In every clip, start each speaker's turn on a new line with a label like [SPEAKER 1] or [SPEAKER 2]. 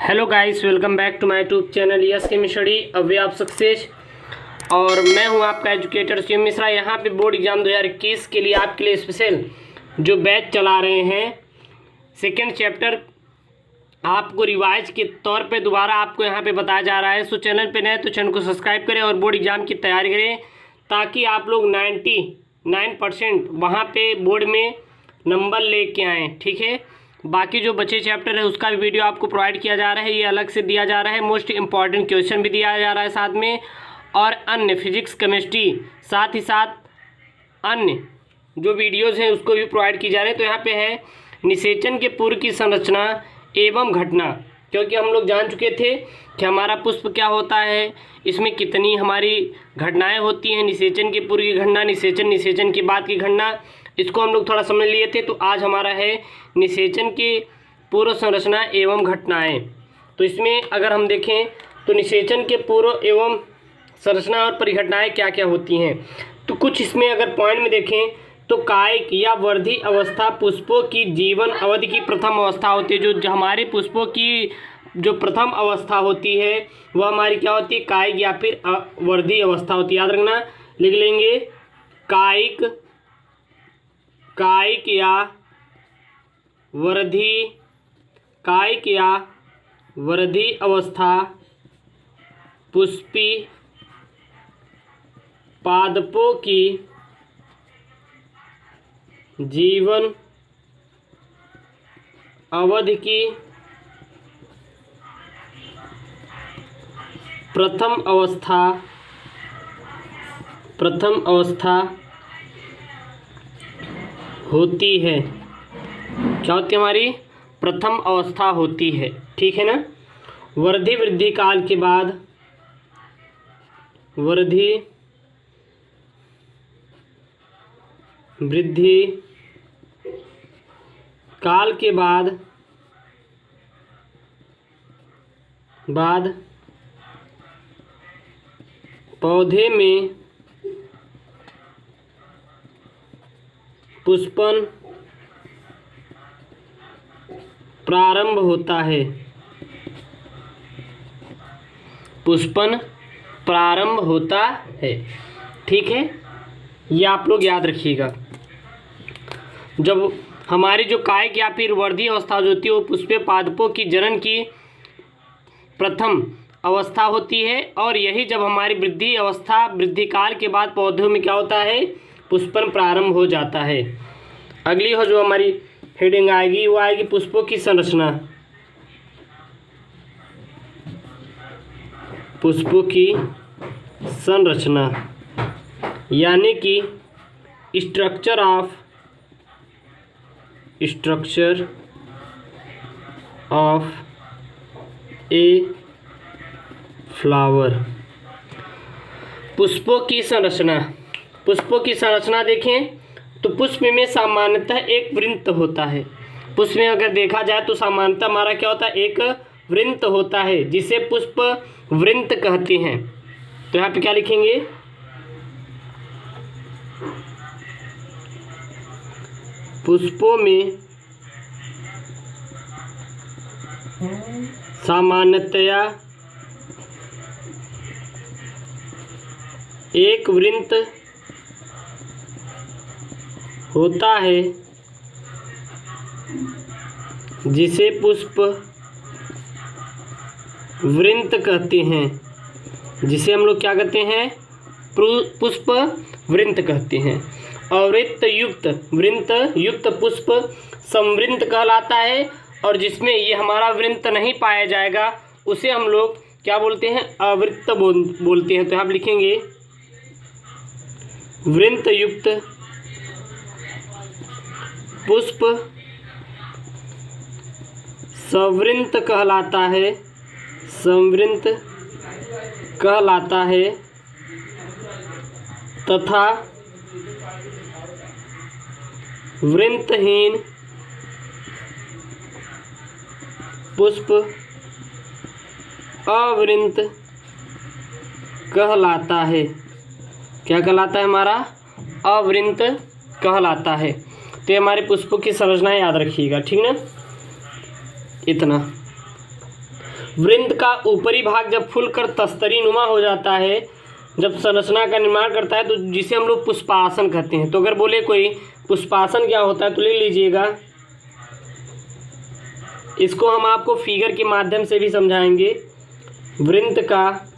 [SPEAKER 1] Hello guys, welcome back to my YouTube channel yes chemistry a way of success. और मैं हूं आपका educator Shiv Mishra. यहां पे बोर्ड एग्जाम 2021 के लिए आपके लिए स्पेशल जो बैच चला रहे हैं, सेकेंड चैप्टर आपको रिवाइज के तौर पे दोबारा आपको यहां पे बताया जा रहा है। सो चैनल पे नए तो चैनल को सब्सक्राइब करें और बोर्ड एग्जाम की तैयारी करें, ताकि आप लोग 99% वहाँ पे बोर्ड में नंबर लेके आएँ। ठीक है, बाकी जो बचे चैप्टर है उसका भी वीडियो आपको प्रोवाइड किया जा रहा है, ये अलग से दिया जा रहा है। मोस्ट इम्पॉर्टेंट क्वेश्चन भी दिया जा रहा है साथ में, और अन्य फिजिक्स केमिस्ट्री साथ ही साथ अन्य जो वीडियोज़ हैं उसको भी प्रोवाइड की जा रही है। तो यहाँ पे है निषेचन के पूर्व की संरचना एवं घटना, क्योंकि हम लोग जान चुके थे कि हमारा पुष्प क्या होता है, इसमें कितनी हमारी घटनाएं होती हैं। निषेचन के पूर्व की घटना, निषेचन के बाद की घटना, इसको हम लोग थोड़ा समझ लिए थे। तो आज हमारा है निषेचन की पूर्व संरचना एवं घटनाएं। तो इसमें अगर हम देखें तो निषेचन के पूर्व एवं संरचना और परिघटनाएं क्या क्या होती हैं, तो कुछ इसमें अगर पॉइंट में देखें तो कायिक या वर्धी अवस्था पुष्पों की जीवन अवधि की प्रथम अवस्था होती है। जो हमारे पुष्पों की जो प्रथम अवस्था होती है वह हमारी क्या होती है, कायिक या फिर वर्धी अवस्था होती है। याद रखना, लिख लेंगे कायिक या वर्धी अवस्था पुष्पी पादपों की जीवन अवधि की प्रथम अवस्था होती है। क्या होती है, हमारी प्रथम अवस्था होती है। ठीक है ना। वृद्धि काल के बाद पौधे में पुष्पन प्रारंभ होता है। ठीक है, ये आप लोग याद रखिएगा। जब हमारी जो कायिक या फिर वर्धी अवस्था जो होती है वो पुष्पीय पादपों की जनन की प्रथम अवस्था होती है, और यही जब हमारी वृद्धि काल के बाद पौधों में क्या होता है, पुष्पन प्रारंभ हो जाता है। अगली हो जो हमारी हेडिंग आएगी वो आएगी पुष्पों की संरचना। पुष्पों की संरचना यानी कि स्ट्रक्चर ऑफ ए फ्लावर। पुष्पों की संरचना देखें तो पुष्प में सामान्यतः एक वृंत होता है। पुष्प में अगर देखा जाए तो सामान्यतः हमारा क्या होता है, एक वृंत होता है, जिसे पुष्प वृंत कहते हैं। तो यहाँ पे क्या लिखेंगे, पुष्पों में सामान्यतया एक वृंत होता है, जिसे पुष्प वृंत कहते हैं। जिसे हम लोग क्या कहते हैं, पुष्प वृंत कहते हैं। और वृंत युक्त पुष्प संवृंत कहलाता है, और जिसमें ये हमारा वृंत नहीं पाया जाएगा उसे हम लोग क्या बोलते हैं, अवृत्त बोलते हैं। तो आप लिखेंगे वृंत युक्त पुष्प संवृंत कहलाता है, तथा वृंतहीन पुष्प अवृंत कहलाता है। क्या कहलाता है, हमारा अवृंत कहलाता है। तो ये हमारे पुष्पों की संरचना याद रखिएगा, ठीक ना, इतना। वृंत का ऊपरी भाग जब फूलकर तस्तरी नुमा हो जाता है, जब संरचना का निर्माण करता है, तो जिसे हम लोग पुष्पासन कहते हैं। तो अगर बोले कोई पुष्पासन क्या होता है तो ले लीजिएगा, इसको हम आपको फिगर के माध्यम से भी समझाएंगे। वृंत का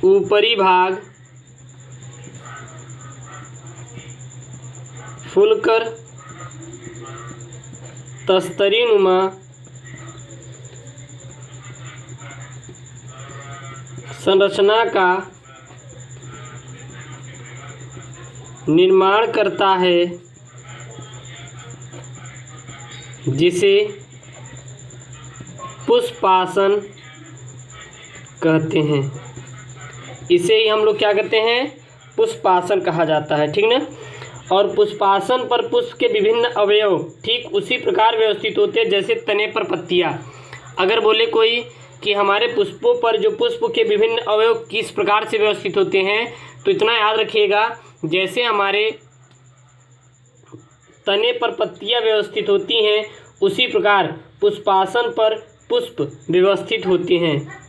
[SPEAKER 1] ऊपरी भाग फूलकर तस्तरी नुमा संरचना का निर्माण करता है, जिसे पुष्पासन कहते हैं। इसे ही हम लोग क्या कहते हैं, पुष्पासन कहा जाता है, ठीक ना। और पुष्पासन पर पुष्प के विभिन्न अवयव ठीक उसी प्रकार व्यवस्थित होते हैं जैसे तने पर पत्तियाँ। अगर बोले कोई कि हमारे पुष्पों पर जो पुष्प के विभिन्न अवयव किस प्रकार से व्यवस्थित होते हैं, तो इतना याद रखिएगा, जैसे हमारे तने पर पत्तियां व्यवस्थित होती हैं, उसी प्रकार पुष्पासन पर पुष्प व्यवस्थित होते हैं।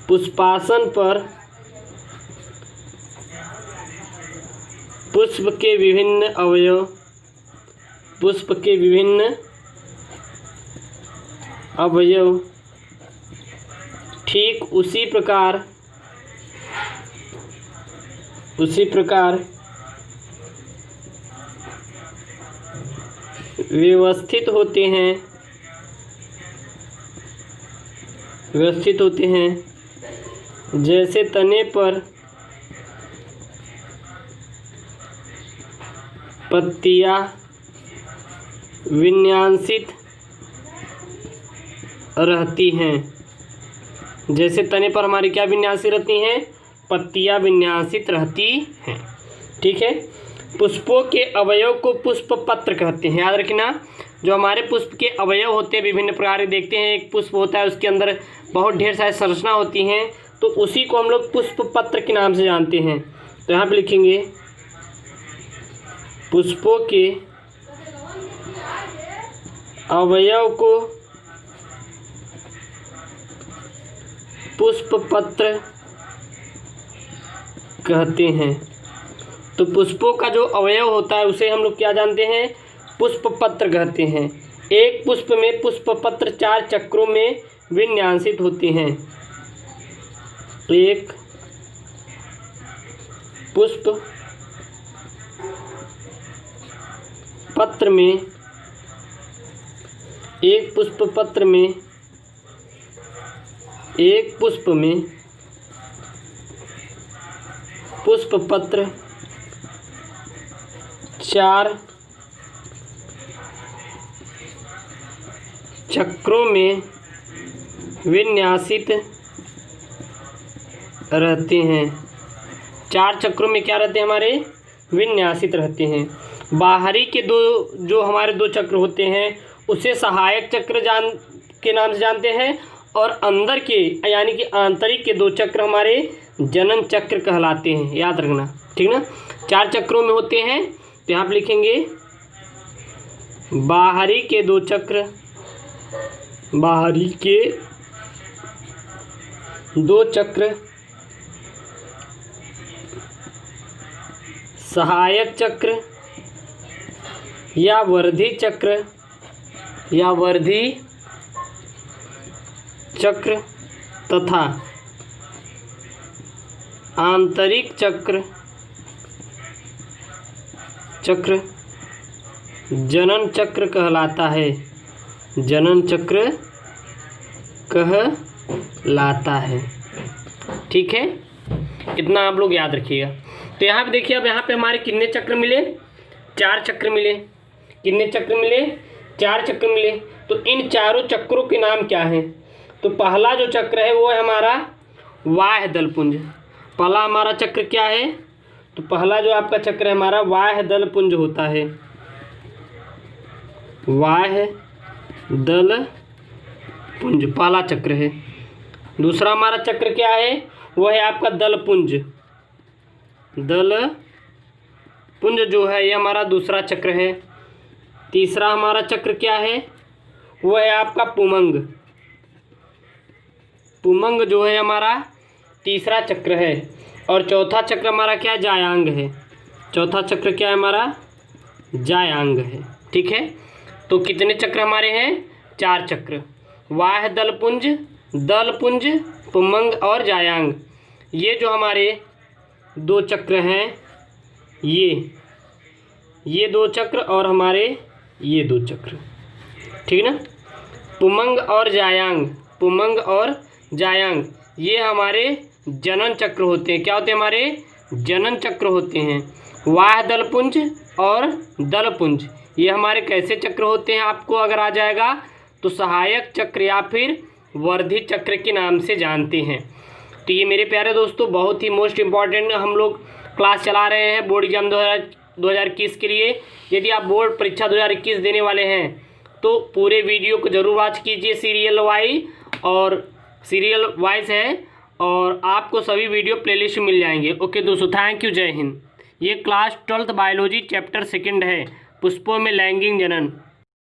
[SPEAKER 1] पुष्पासन पर पुष्प के विभिन्न अवयव, पुष्प के विभिन्न अवयव ठीक उसी प्रकार व्यवस्थित होते हैं जैसे तने पर पत्तियां विन्यासित रहती हैं। जैसे तने पर हमारी क्या विन्यासित रहती हैं, पत्तियां विन्यासित रहती हैं, ठीक है। पुष्पों के अवयव को पुष्प पत्र कहते हैं, याद रखना। जो हमारे पुष्प के अवयव होते हैं विभिन्न प्रकार के, देखते हैं एक पुष्प होता है उसके अंदर बहुत ढेर सारी संरचना होती हैं, तो उसी को हम लोग पुष्प पत्र के नाम से जानते हैं। तो यहाँ पे लिखेंगे पुष्पों के अवयव को पुष्प पत्र कहते हैं। तो पुष्पों का जो अवयव होता है उसे हम लोग क्या जानते हैं, पुष्प पत्र कहते हैं। एक पुष्प में पुष्प पत्र 4 चक्रों में विन्यासित होते हैं। एक पुष्प पत्र में एक पुष्प में पुष्प पत्र 4 चक्रों में विन्यासित रहते हैं। 4 चक्रों में क्या रहते हैं, हमारे विन्यासित रहते हैं। बाहरी के जो हमारे 2 चक्र होते हैं उसे सहायक चक्र के नाम से जानते हैं, और अंदर के यानी कि आंतरिक के 2 चक्र हमारे जनन चक्र कहलाते हैं, याद रखना, ठीक ना। 4 चक्रों में होते हैं, तो यहाँ पे लिखेंगे बाहरी के 2 चक्र, बाहरी के 2 चक्र सहायक चक्र या वर्धी चक्र तथा आंतरिक चक्र जनन चक्र कहलाता है, जनन चक्र कहलाता है, ठीक है। इतना आप लोग याद रखिएगा। तो यहाँ पे देखिए, अब यहाँ पे हमारे कितने चक्र मिले, 4 चक्र मिले। कितने चक्र मिले, 4 चक्र मिले। तो इन चारों चक्रों के नाम क्या हैं, तो पहला जो चक्र है वो है हमारा बाह्य दलपुंज। पहला हमारा चक्र क्या है, तो पहला जो आपका चक्र है हमारा बाह्य दलपुंज होता है, बाह्य दलपुंज पहला चक्र है। दूसरा हमारा चक्र क्या है, वो है आपका दलपुंज। दलपुंज जो है ये हमारा दूसरा चक्र है। तीसरा हमारा चक्र क्या है, वो है आपका पुमंग। पुमंग जो है हमारा तीसरा चक्र है। और चौथा चक्र हमारा क्या है? जायांग है। चौथा चक्र क्या है हमारा? जायांग है। ठीक है, तो कितने चक्र हमारे हैं? 4 चक्र। वाह दलपुंज, दलपुंज, पुमंग और जायांग, ये जो हमारे 2 चक्र हैं, ये 2 चक्र और हमारे ये 2 चक्र, ठीक है ना। पुमंग और जायांग, पुमंग और जायांग ये हमारे जनन चक्र होते हैं। क्या होते हैं? हमारे जनन चक्र होते हैं। वाह दलपुंज और दलपुंज ये हमारे कैसे चक्र होते हैं? आपको अगर आ जाएगा तो सहायक चक्र या फिर वर्धी चक्र के नाम से जानते हैं। तो ये मेरे प्यारे दोस्तों बहुत ही मोस्ट इम्पॉर्टेंट हम लोग क्लास चला रहे हैं बोर्ड एग्जाम 2021 के लिए। यदि आप बोर्ड परीक्षा 2021 देने वाले हैं तो पूरे वीडियो को ज़रूर वॉच कीजिए सीरियल वाइज है, और आपको सभी वीडियो प्लेलिस्ट मिल जाएंगे। ओके दोस्तों, थैंक यू, जय हिंद। ये क्लास 12th बायोलॉजी चैप्टर 2 है, पुष्पों में लैंगिक जनन।